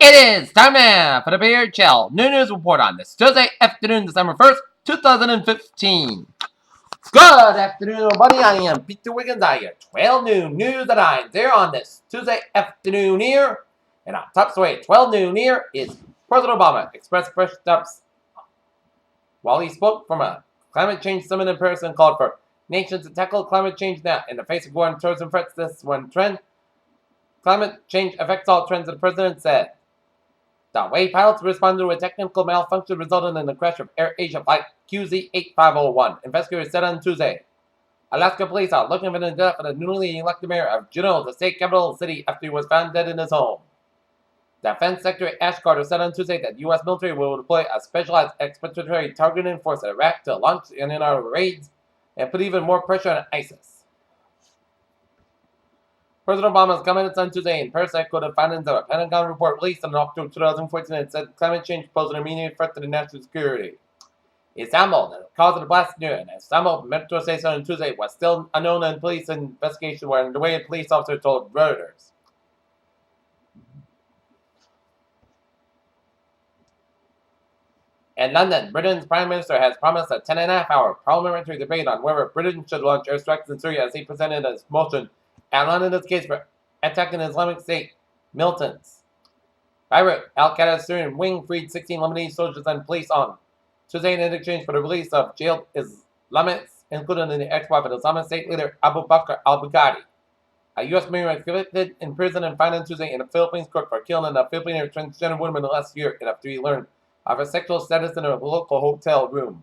It is time now for the Beer Chill New News Report on this Tuesday afternoon, December 1st, 2015. Good afternoon, everybody. I am Peter Wiggins. I have 12 noon news that I am there on this Tuesday afternoon here. And on top story at 12 noon here is President Obama expressed fresh steps while he spoke from a climate change summit in Paris and called for nations to tackle climate change now in the face of war and tourism threats. This one trend. Climate change affects all trends, the president said. The way pilots responded to a technical malfunction resulted in the crash of AirAsia flight QZ8501. Investigators said on Tuesday. Alaska police are looking for the death of the newly elected mayor of Juneau, the state capital city, after he was found dead in his home. Defense Secretary Ash Carter said on Tuesday that the U.S. military will deploy a specialized expeditionary targeting force in Iraq to launch in-our raids and put even more pressure on ISIS. President Obama's comments on Tuesday in Paris echoed the findings of a Pentagon report released in October 2014 that said climate change posed an immediate threat to the national security. Istanbul, the cause of the blast near an Istanbul metro station on Tuesday, was still unknown, and police investigation were underway, a police officer told Reuters. In London, Britain's Prime Minister has promised a 10.5-hour parliamentary debate on whether Britain should launch airstrikes in Syria as he presented his motion outlining his case for attacking Islamic State militants. Beirut, Al-Qaeda's Syrian wing freed 16 Lebanese soldiers and police on Tuesday in exchange for the release of jailed Islamists, including the ex-wife of Islamic State leader Abu Bakr al-Baghdadi. A U.S. Marine was convicted in prison and fined on Tuesday in a Philippines court for killing a Filipino transgender woman last year after he learned of her sexual status in a local hotel room.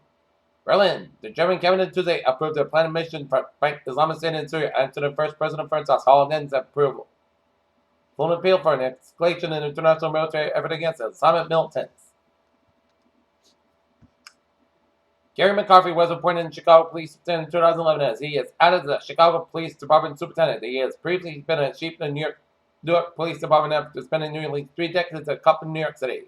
Berlin, the German cabinet Tuesday approved a planned mission for fight Islamic State in Syria and to the first President Francois Hollande's approval. Full appeal for an escalation in international military effort against Islamic militants. Gary McCarthy was appointed in Chicago Police Superintendent in 2011 as he is added to the Chicago Police Department Superintendent. He has previously been a chief of the New York Police Department after spending nearly 3 decades at a cop in New York City.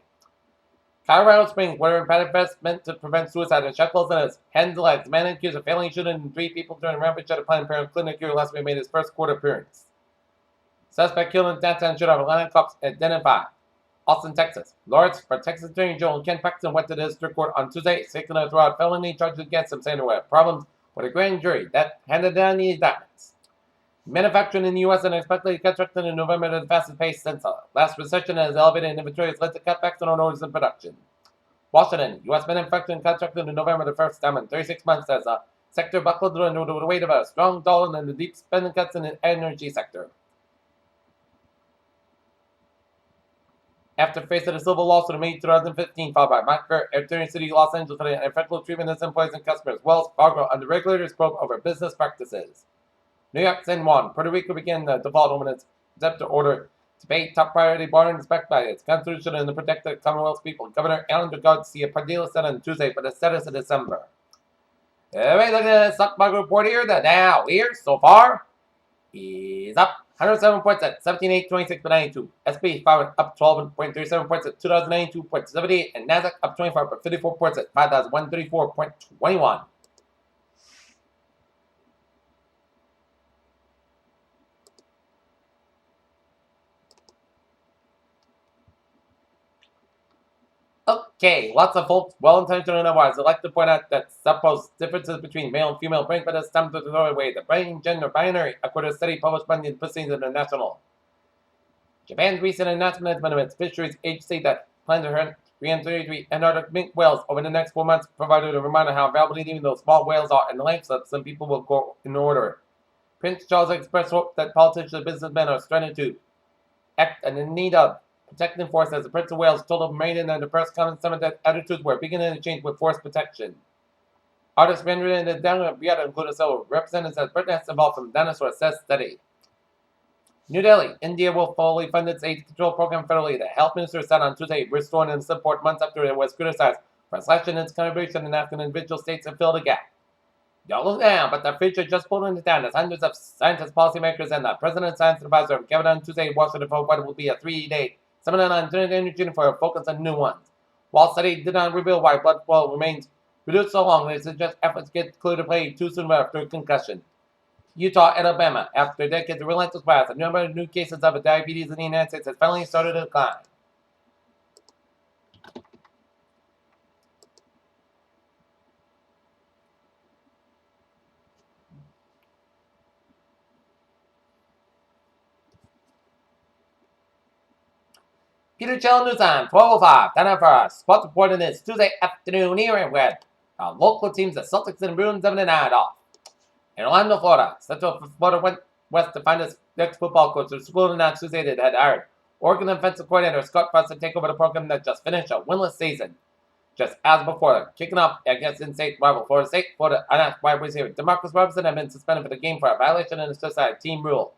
Colorado Springs, where a padded vest meant to prevent suicide and shackles in his hands and legs. Man accused of fatally shooting 3 people during a rampage at a Planned Parenthood clinic here last week made his first court appearance. Suspect killed in downtown shootout. Atlanta cops identified. Austin, Texas. Lawyers for Texas Attorney General Ken Paxton went to the district court on Tuesday, seeking to throw out felony charges against him, saying there were problems with a grand jury that handed down the indictments. Manufacturing in the U.S. and expected to contract in November at the fastest pace since the last recession, as elevated inventory has led to cutbacks on orders and production. Washington, U.S. manufacturing contracted in November the first time in 36 months as a sector buckled under the weight of a strong dollar and the deep spending cuts in the energy sector. After facing a civil lawsuit in May 2015, followed by Montclair, Attorney City, Los Angeles, for the effective treatment of its employees and customers, Wells Fargo under regulators probe over business practices. New York, San Juan, Puerto Rico began the default on its executive order to pay top priority borrowing respect by its constitution and to protect the Commonwealth's people. Governor Alan Garcia Padilla said on Tuesday for the status of December. Alright, look at the stock market report here. The Dow here so far is up 107 points at 17,826.92. SP 500 up 12.37 points at 2,092.78, and Nasdaq up 24 points at 5,134.21. Okay, lots of folks, well-intentioned and otherwise, would like to point out that supposed differences between male and female brain, but it's time to throw away the brain gender binary, according to a study published by the Proceedings International. Japan's recent announcement of its fisheries agency that plans to hunt 333 Antarctic minke whales over the next 4 months provided a reminder how valuable even those small whales are, and the lengths that some people will go in order. Prince Charles expressed hope that politicians and businessmen are starting to act in need of protecting force as the Prince of Wales told of Maiden and the press conference summit that attitudes were beginning to change with force protection. Artists rendered in the download Beata included several representatives as Britain has evolved from dinosaurs, says study. New Delhi, India will fully fund its AIDS control program federally. The health minister said on Tuesday, restoring its support months after it was criticized for slashing its contribution and asking individual states to fill the gap. Don't look down, but the future just pulling it down as hundreds of scientists, policymakers, and the president's science advisor have gathered on Tuesday in Washington for what will be a 3-day seminar on alternative energy for a focus on new ones. While study did not reveal why blood flow remains reduced so long, it suggests efforts get clear to play too soon after a concussion. Utah and Alabama, after decades of relentless rise, the number of new cases of diabetes in the United States has finally started to decline. Peter Chell News on 12:05. Time for our sports report in this Tuesday afternoon here with our local teams, the Celtics and Bruins, 7-9 off. In Orlando, Florida, Central Florida went west to find its next football coach, who schooled on Tuesday that had hired Oregon offensive coordinator Scott Frost to take over the program that just finished a winless season. Just as before, kicking off against in-state rival Florida State, Florida unasked wide receiver DeMarcus Robinson had been suspended for the game for a violation of the society team rule.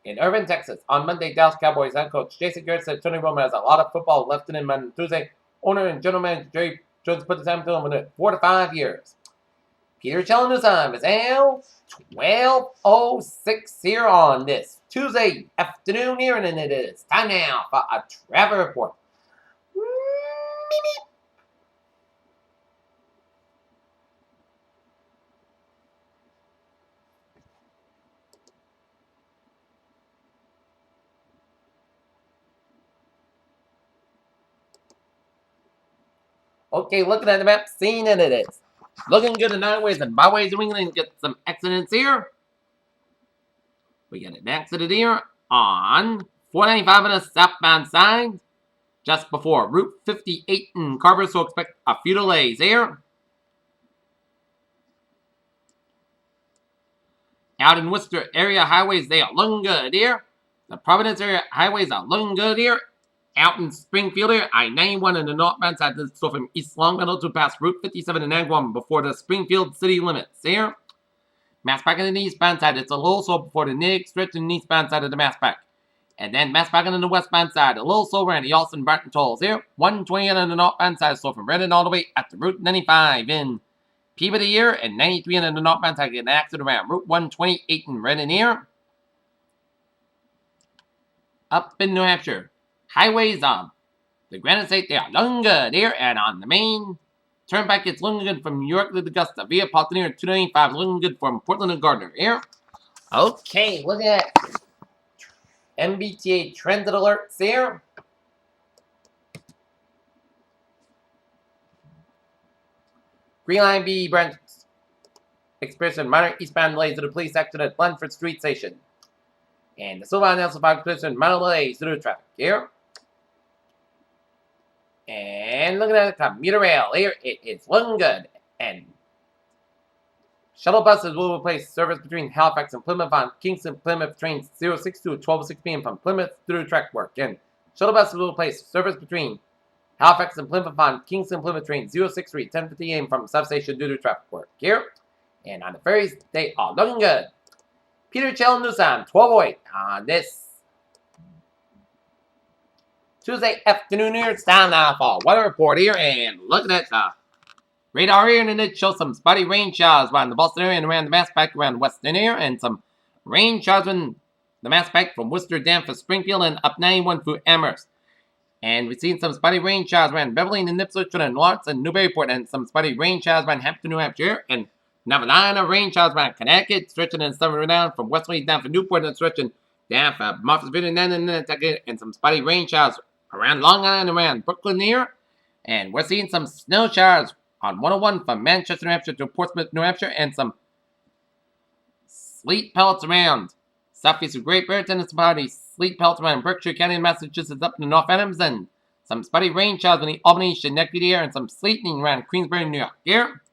In Irving, Texas, on Monday, Dallas Cowboys head coach Jason Garrett said Tony Romo has a lot of football left in him. On Tuesday, owner and general manager Jerry Jones put the time to him in 4 to 5 years. Peter Chell News time is now 12:06 here on this Tuesday afternoon here, and it is time now for a travel report. Okay, looking at the map, seeing it is looking good in nine ways and byways of England. Get some accidents here. We get an accident here on 495 on the southbound side, just before Route 58 in Carver, so expect a few delays here. Out in Worcester area highways, they are looking good here. The Providence area highways are looking good here. Out in Springfield here, I-91 in the northbound side, so from East Longmeadow to past Route 57 in Agawam before the Springfield city limits here. Masspac on the eastbound side, it's a little slow before the next stretch in the eastbound side of the Masspac. And then Masspac on the westbound side, a little slower in the Alston Barton tolls here. 120 on the northbound side, so from Redden all the way up to Route 95 in Peabody here, and 93 on the northbound side, getting an accident around Route 128 in Redden here. Up in New Hampshire, highways on the Granite State, they are looking good here, and on the main turnpike, it's looking good from New York to Augusta via Pottineer 295, looking good from Portland and Gardner here. Okay, look at MBTA transit alerts here. Green Line B branch experiencing minor eastbound delays to the police section at Blandford Street Station. And the Silver Line also found experiencing minor delays to the traffic here. And looking at the commuter rail here, it is looking good. And shuttle buses will replace service between Halifax and Plymouth on Kingston Plymouth trains 062 at 12:06 p.m. from Plymouth through track work. And shuttle buses will replace service between Halifax and Plymouth on Kingston Plymouth train 063 at 10:50 a.m. from substation due to traffic work here. And on the ferries, they are looking good. Peter Chell News on 12:08 on this Tuesday afternoon here. It's time now for weather report here, and looking at the radar here, and it shows some spotty rain showers around the Boston area and around the Masspac around Western here, and some rain showers in the Masspac from Worcester down for Springfield and up 91 through Amherst. And we've seen some spotty rain showers around Beverly and Ipswich and Lawrence and Newburyport, and some spotty rain showers around Hampton, New Hampshire, and Navalina rain showers around Connecticut, stretching and southern down from Westerly down for Newport and stretching down for Martha's and Nantucket, and some spotty rain showers around Long Island and around Brooklyn here. And we're seeing some snow showers on 101 from Manchester, New Hampshire to Portsmouth, New Hampshire, and some sleet pellets around southeast of Great Britain, and some spotty sleet pellets around Berkshire County in Massachusetts up to North Adams, and some spotty rain showers in the Albany, Schenectady area, and some sleeting around Queensbury, New York here.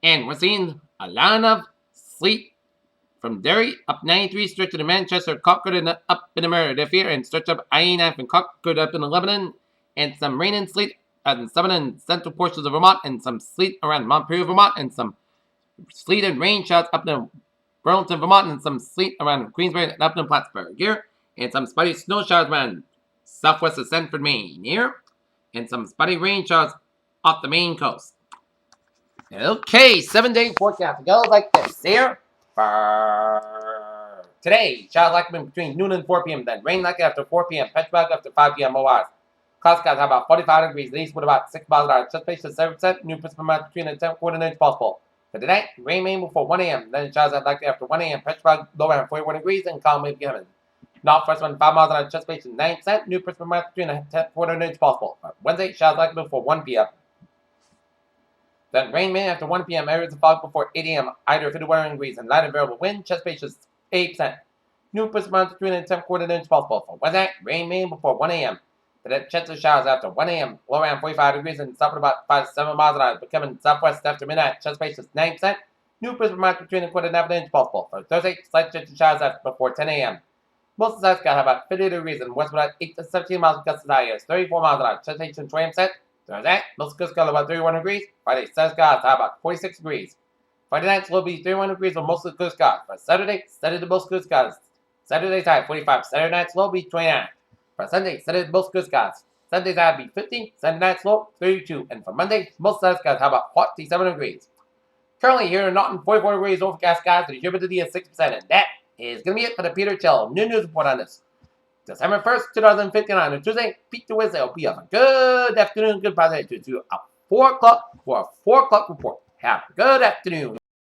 And we're seeing a lot of sleet from Derry up 93, stretch to Manchester, Concord, and up in the Meredith here, and stretch up I-89 from Concord up in Lebanon, and some rain and sleet in southern and central portions of Vermont, and some sleet around Montpelier, Vermont, and some sleet and rain showers up in Burlington, Vermont, and some sleet around Queensbury and up in Plattsburgh here, and some spotty snow showers around southwest of Sanford, Maine here, and some spotty rain showers off the Maine coast. Okay, 7-day forecast goes like this here. For today, showers likely between noon and 4 p.m. Then rain likely after 4 p.m. Patch bug after 5 p.m. ORs. Clouds skies have about 45 degrees at east with about 6 miles an hour. Just base to 7%. New precipitation amount between a 10-quarter inch possible. For today, rain may before 1 a.m. Then showers are likely after 1 a.m. Patch bug low around 41 degrees and calm wave given. Northwest wind 5 miles an hour. Just base to 9%. New precipitation amount between a 10-quarter inch possible. For Wednesday, showers likely before 1 p.m. Then rain may after 1 p.m. Areas of fog before 8 a.m. Either 51 degrees and light and variable wind. Chest base is 8%. New precipitation between and 10 quarter-inch possible for Wednesday. Rain mainly before 1 a.m. The chance of showers after 1 a.m. Low around 45 degrees and south about 5 to 7 miles an hour. Becoming southwest after midnight. Chance space is 9%. New precipitation between and quarter-inch possible for Thursday. Slight chance of showers after before 10 a.m. Most of the sides got about 50 degrees and west about 8 to 17 miles of gusts high is 34 miles an hour. Sensation 20%. Thursday, most gusts got about 31 degrees. Friday, sides got high about 46 degrees. Friday night, will be 31 degrees with most of the good skies. For Saturday, steady to most good skies. Saturday's high 45. Saturday night's low be 29. For Sunday, steady to most good skies. Sunday's high be 50. Sunday night's low 32. And for Monday, most of the skies have about 47 degrees. Currently here in Norton, 44 degrees overcast skies, the humidity is 6%. And that is going to be it for the Peter Chill new news report on this December 1st, 2015 on a Tuesday. Peter Wednesday will be a good afternoon, good positive to a 4 o'clock for a 4 o'clock report. Have a good afternoon.